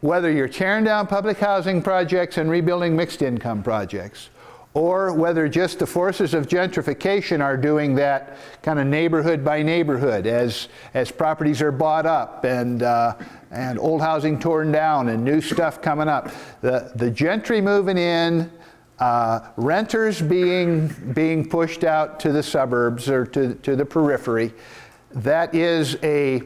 whether you're tearing down public housing projects and rebuilding mixed income projects, or whether just the forces of gentrification are doing that kind of neighborhood by neighborhood as properties are bought up and old housing torn down and new stuff coming up. The gentry moving in, renters being pushed out to the suburbs or to the periphery, that is a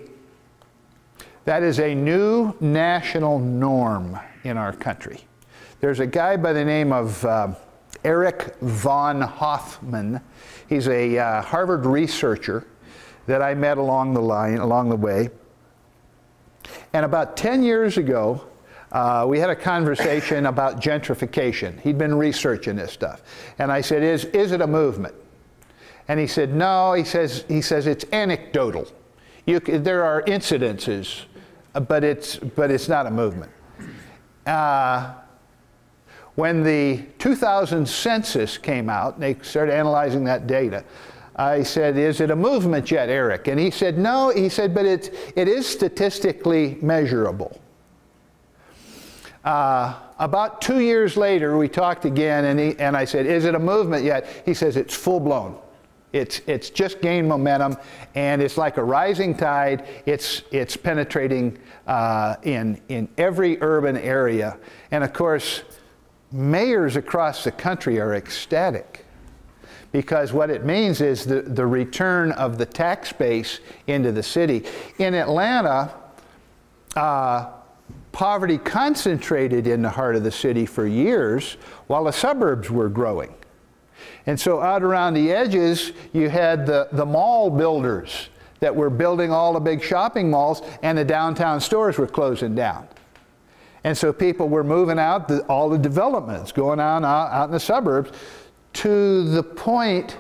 new national norm in our country. There's a guy by the name of Erich von Hoffman. He's a Harvard researcher that I met along the way. And about 10 years ago, we had a conversation about gentrification. He'd been researching this stuff. And I said, is it a movement? And he said, no. He says it's anecdotal. There are incidences, but it's not a movement. When the 2000 census came out, and they started analyzing that data, I said, is it a movement yet, Eric? And he said, no. He said, but it is statistically measurable. About 2 years later, we talked again, and I said, is it a movement yet? He says, it's full-blown. It's just gained momentum, and it's like a rising tide. It's penetrating in every urban area. And of course, mayors across the country are ecstatic, because what it means is the return of the tax base into the city. In Atlanta, poverty concentrated in the heart of the city for years while the suburbs were growing. And so out around the edges, you had the mall builders that were building all the big shopping malls, and the downtown stores were closing down. And so people were moving out, all the developments going on out in the suburbs, to the point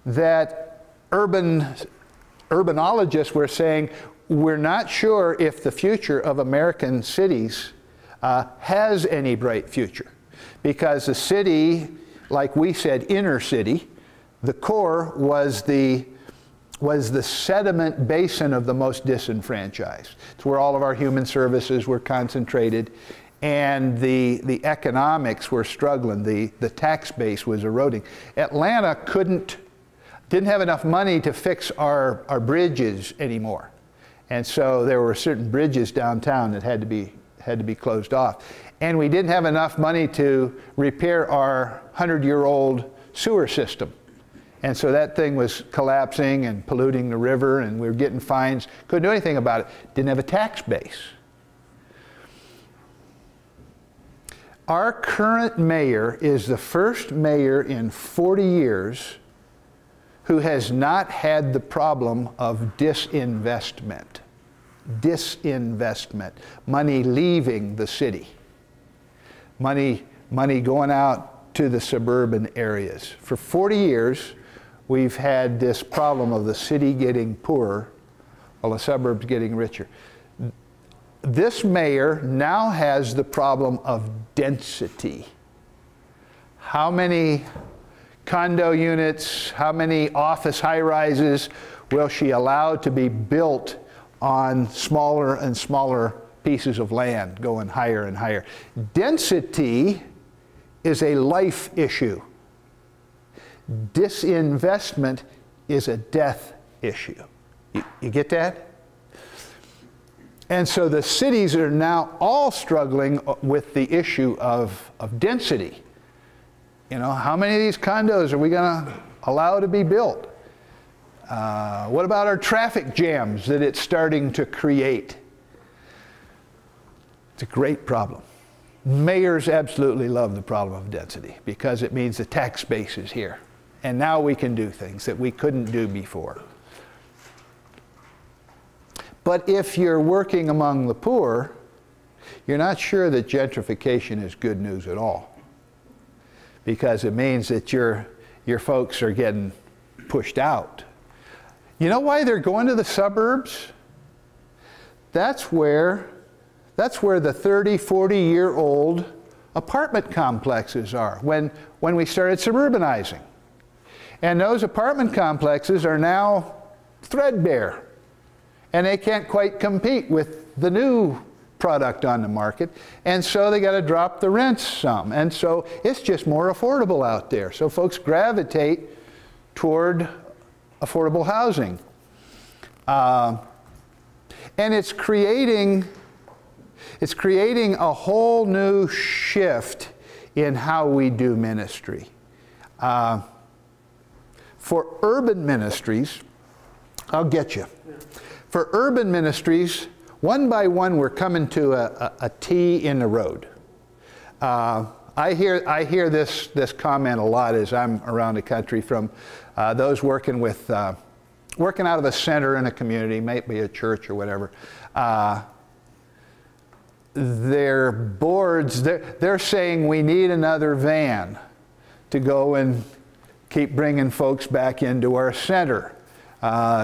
that urbanologists were saying, we're not sure if the future of American cities has any bright future. Because the city, like we said, inner city, the core was the sediment basin of the most disenfranchised. It's where all of our human services were concentrated, and the economics were struggling. The tax base was eroding. Atlanta didn't have enough money to fix our bridges anymore. And so there were certain bridges downtown that had to be closed off. And we didn't have enough money to repair our 100-year-old sewer system. And so that thing was collapsing and polluting the river, and we were getting fines. Couldn't do anything about it. Didn't have a tax base. Our current mayor is the first mayor in 40 years who has not had the problem of disinvestment. Disinvestment. Money leaving the city. Money going out to the suburban areas. For 40 years, we've had this problem of the city getting poorer while the suburbs getting richer. This mayor now has the problem of density. How many condo units, how many office high-rises will she allow to be built on smaller and smaller pieces of land, going higher and higher? Density is a life issue. Disinvestment is a death issue. You get that? And so the cities are now all struggling with the issue of density. You know, how many of these condos are we going to allow to be built? What about our traffic jams that it's starting to create? It's a great problem. Mayors absolutely love the problem of density because it means the tax base is here. And now we can do things that we couldn't do before. But if you're working among the poor, you're not sure that gentrification is good news at all. Because it means that your folks are getting pushed out. You know why they're going to the suburbs? That's where the 30, 40-year-old apartment complexes are when we started suburbanizing. And those apartment complexes are now threadbare. And they can't quite compete with the new product on the market, and so they got to drop the rents some, and so it's just more affordable out there. So folks gravitate toward affordable housing, and it's creating a whole new shift in how we do ministry. For urban ministries, I'll get you. For urban ministries, one by one we're coming to a T in the road. I hear this comment a lot as I'm around the country from those working out of a center in a community, maybe a church or whatever. Their boards, they're saying we need another van to go and keep bringing folks back into our center.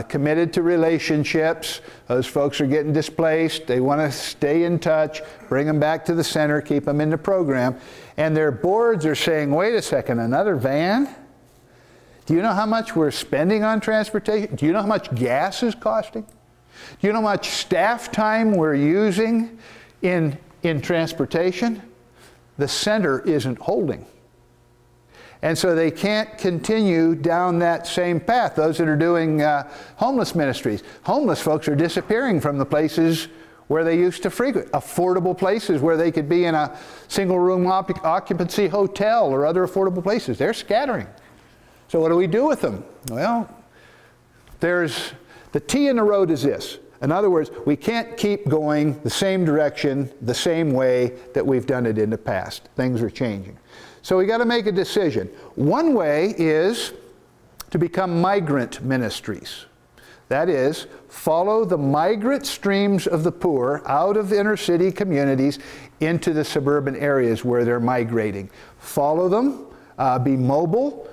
Committed to relationships. Those folks are getting displaced. They want to stay in touch, bring them back to the center, keep them in the program. And their boards are saying, wait a second, another van? Do you know how much we're spending on transportation? Do you know how much gas is costing? Do you know how much staff time we're using in transportation? The center isn't holding. And so they can't continue down that same path. Those that are doing homeless ministries. Homeless folks are disappearing from the places where they used to frequent. Affordable places where they could be in a single room occupancy hotel or other affordable places. They're scattering. So what do we do with them? Well, the T in the road is this. In other words, we can't keep going the same direction, the same way that we've done it in the past. Things are changing. So we got to make a decision. One way is to become migrant ministries. That is, follow the migrant streams of the poor out of inner city communities into the suburban areas where they're migrating. Follow them, be mobile,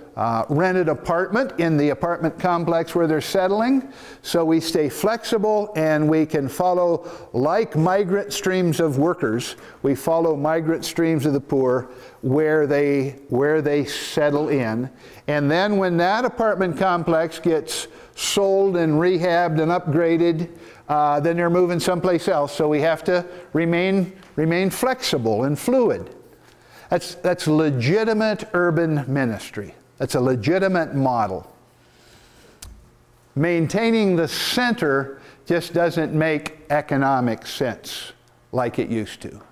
rent an apartment in the apartment complex where they're settling, so we stay flexible and we can follow, like migrant streams of workers, we follow migrant streams of the poor where they settle in. And then when that apartment complex gets sold and rehabbed and upgraded, then they're moving someplace else, so we have to remain flexible and fluid. That's legitimate urban ministry. That's a legitimate model. Maintaining the center just doesn't make economic sense like it used to.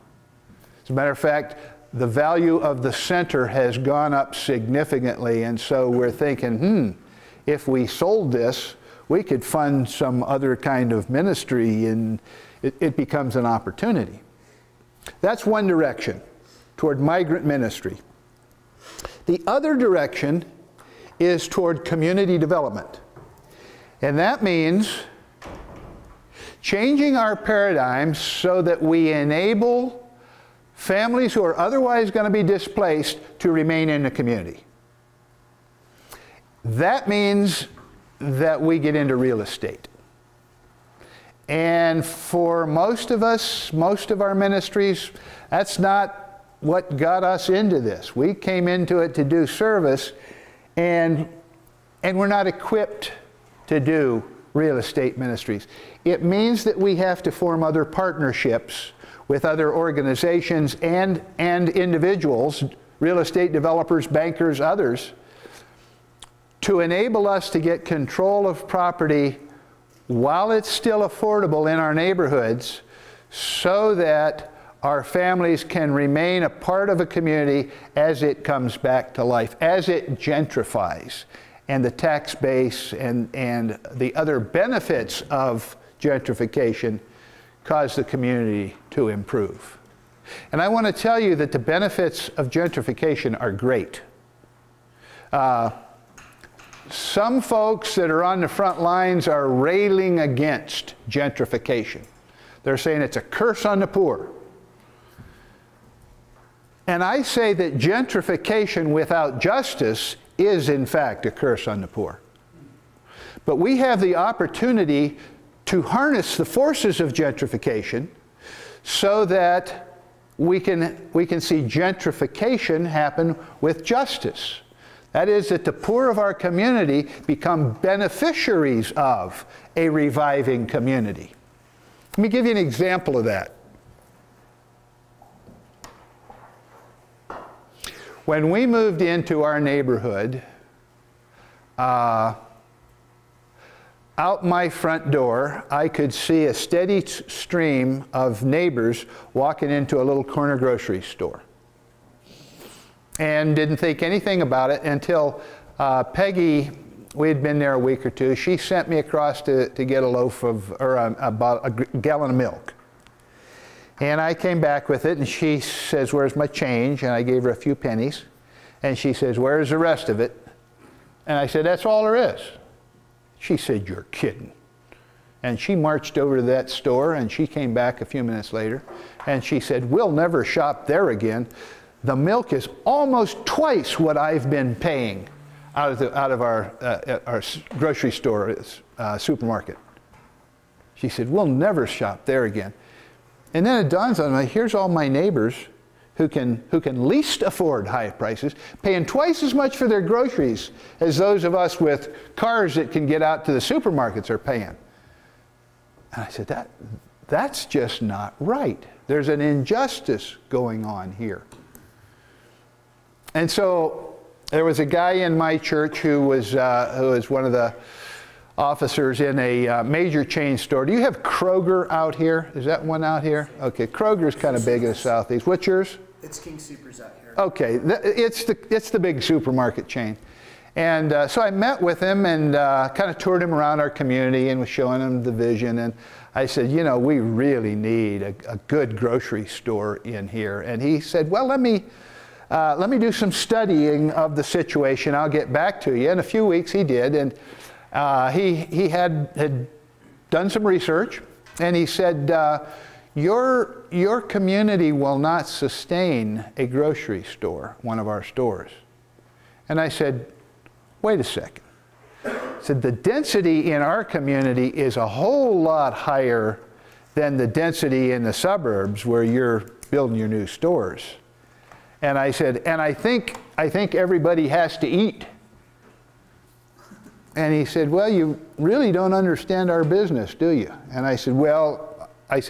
As a matter of fact, the value of the center has gone up significantly, and so we're thinking, if we sold this, we could fund some other kind of ministry, and it becomes an opportunity. That's one direction, toward migrant ministry. The other direction is toward community development. And that means changing our paradigms so that we enable families who are otherwise going to be displaced to remain in the community. That means that we get into real estate. And for most of us, most of our ministries, that's not what got us into this. We came into it to do service, and we're not equipped to do real estate ministries. It means that we have to form other partnerships with other organizations and individuals, real estate developers, bankers, others, to enable us to get control of property while it's still affordable in our neighborhoods, so that our families can remain a part of a community as it comes back to life, as it gentrifies, and the tax base and the other benefits of gentrification cause the community to improve. And I want to tell you that the benefits of gentrification are great. Some folks that are on the front lines are railing against gentrification. They're saying it's a curse on the poor. And I say that gentrification without justice is, in fact, a curse on the poor. But we have the opportunity to harness the forces of gentrification so that we can see gentrification happen with justice. That is, that the poor of our community become beneficiaries of a reviving community. Let me give you an example of that. When we moved into our neighborhood, out my front door, I could see a steady stream of neighbors walking into a little corner grocery store. And didn't think anything about it until Peggy, we had been there a week or two, she sent me across to get a loaf of, or about a gallon of milk. And I came back with it, and she says, "Where's my change?" And I gave her a few pennies. And she says, "Where's the rest of it?" And I said, "That's all there is." She said, "You're kidding." And she marched over to that store, and she came back a few minutes later, and she said, "We'll never shop there again. The milk is almost twice what I've been paying out of our grocery store, supermarket." She said, "We'll never shop there again." And then it dawns on me, here's all my neighbors who can least afford high prices, paying twice as much for their groceries as those of us with cars that can get out to the supermarkets are paying. And I said, that's just not right. There's an injustice going on here. And so there was a guy in my church who was one of the officers in a major chain store. Do you have Kroger out here? Is that one out here? Okay, Kroger's kind of big in the southeast. What's yours? It's King Soopers out here. Okay, it's the big supermarket chain. And so I met with him and kind of toured him around our community and was showing him the vision. And I said, "You know, we really need a good grocery store in here." And he said, "Well, let me do some studying of the situation. I'll get back to you." In a few weeks he did, and he had done some research, and he said, your community will not sustain a grocery store, one of our stores." And I said, "Wait a second." I said, "The density in our community is a whole lot higher than the density in the suburbs where you're building your new stores." And I said, "And I think everybody has to eat." And he said, "Well, you really don't understand our business, do you?" And I said,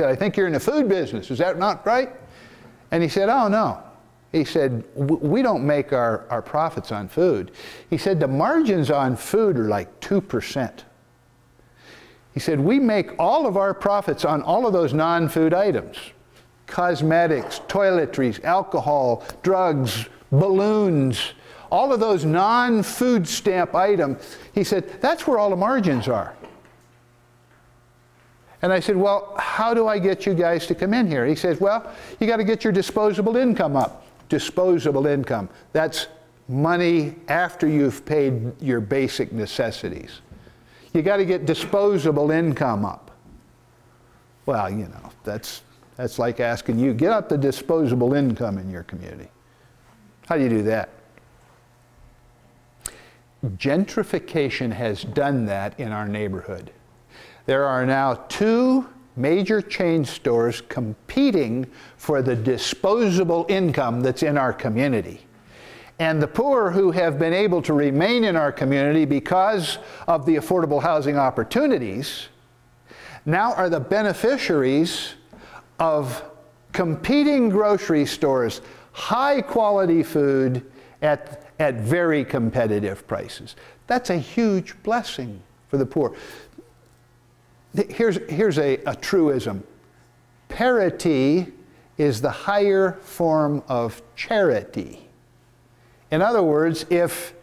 I think you're in the food business. Is that not right?" And he said, "Oh, no." He said, "We don't make our profits on food." He said, "The margins on food are like 2%. He said, "We make all of our profits on all of those non-food items. Cosmetics, toiletries, alcohol, drugs, balloons, all of those non-food stamp items." He said, "That's where all the margins are." And I said, "Well, how do I get you guys to come in here?" He says, "Well, you got to get your disposable income up." Disposable income. That's money after you've paid your basic necessities. You got to get disposable income up. Well, you know, that's like asking you, get up the disposable income in your community. How do you do that? Gentrification has done that in our neighborhood. There are now 2 major chain stores competing for the disposable income that's in our community. And the poor who have been able to remain in our community because of the affordable housing opportunities now are the beneficiaries of competing grocery stores, high quality food at very competitive prices. That's a huge blessing for the poor. Here's a truism. Parity is the higher form of charity. In other words, if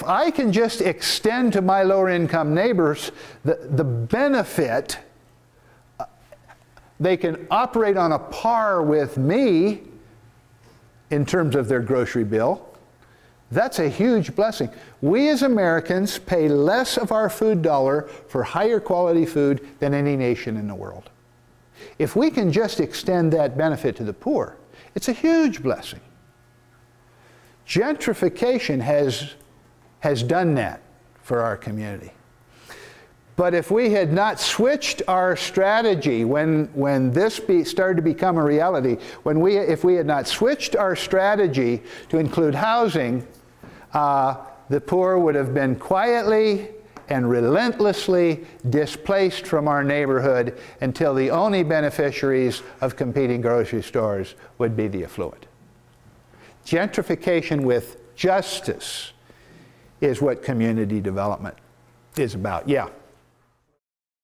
I can just extend to my lower income neighbors the benefit, they can operate on a par with me in terms of their grocery bill. That's a huge blessing. We as Americans pay less of our food dollar for higher quality food than any nation in the world. If we can just extend that benefit to the poor, it's a huge blessing. Gentrification has done that for our community. But if we had not switched our strategy when this started to become a reality, if we had not switched our strategy to include housing, the poor would have been quietly and relentlessly displaced from our neighborhood until the only beneficiaries of competing grocery stores would be the affluent. Gentrification with justice is what community development is about. Yeah.